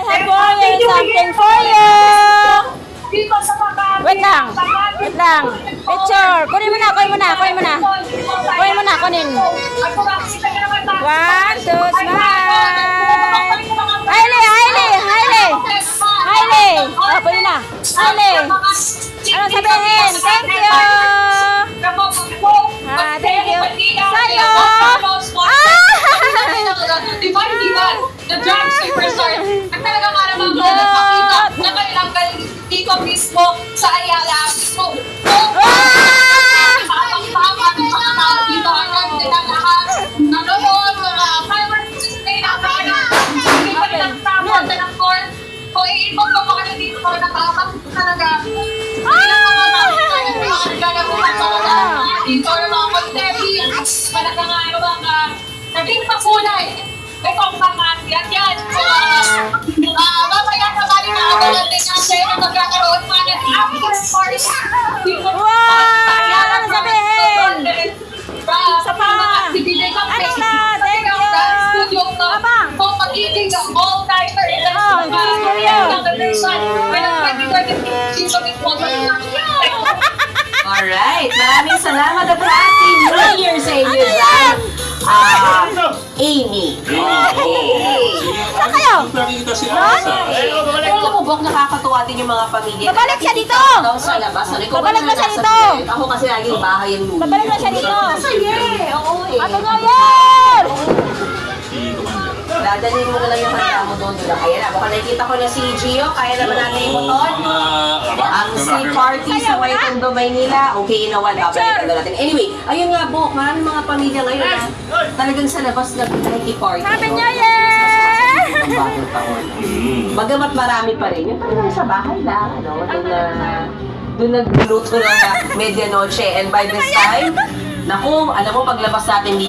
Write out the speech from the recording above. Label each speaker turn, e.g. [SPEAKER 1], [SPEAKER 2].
[SPEAKER 1] have for you something for you. Wait lang. Wait lang. Picture. Kunin mo na, kunin mo na, kunin mo na. Kunin mo na, kunin. 1, 2, smile. Hailey, Hailey, Hailey. Hailey. Oh, kunin na. Hailey. Anong sabihin? Thank you. Thank you. Sa'yo.
[SPEAKER 2] The drum superstar. At talaga nga naman mga nagpakita na kanilang galing dito mismo sa Ayala mismo. Habang-habang ang mga tao dito ang nagdalahan na noon, mga fireworks display na kaya. Hindi pa rin ang tapos na ng court. Kung iibog pa pa kayo dito, kung nakakap talaga. Hindi lang mga nakakita yung mga nagagabuhan talaga. Dito yung mga kontepi. Malaga nga yung mga naging pakulay. May pangpangat yan. Mamaya na bali na ako natin kasi na magkakaroon pa ng after party.
[SPEAKER 1] Wow! Ano sabihin?
[SPEAKER 2] Sa mga activity ng
[SPEAKER 1] Ano na? Thank you!
[SPEAKER 2] studio to.
[SPEAKER 1] Abang!
[SPEAKER 2] Kung pag-ibig ng all-timer.
[SPEAKER 1] Oh, thank you!
[SPEAKER 2] When ang 2020 season is over.
[SPEAKER 3] Alright, maraming salamat na Happy New Year sa inyo
[SPEAKER 1] Ano
[SPEAKER 3] dyan. Amy.
[SPEAKER 1] Saan kayo?
[SPEAKER 4] Nakikita si Asa.
[SPEAKER 3] Alam mo, Bok, nakakatuwa din yung mga pamilya.
[SPEAKER 1] Babalik siya dito!
[SPEAKER 3] Daw sa labas.
[SPEAKER 1] Babalik na siya dito!
[SPEAKER 3] Ako kasi laging bahay ang lulo.
[SPEAKER 1] Babalik na siya dito!
[SPEAKER 3] Masaya eh. Oo eh.
[SPEAKER 1] Ano na yan?
[SPEAKER 3] Dadalhin mo na lang yung handa mo doon. Ayan na, baka nakikita ko na si Gio. Kaya naman natin yung motor. Ang sea party sa Waitondo, Maynila. Okay, inawan. Babalikan na natin. Anyway, ayun nga, Bok, maraming mga pamilya ngayon na talagang sa labas na party.
[SPEAKER 1] Happy New Year!
[SPEAKER 3] Bagamat marami pa rin, yung talagang sa bahay lang, ano, doon nagluluto ng medianoche. And by this time, naku, alam mo, paglabas natin dito,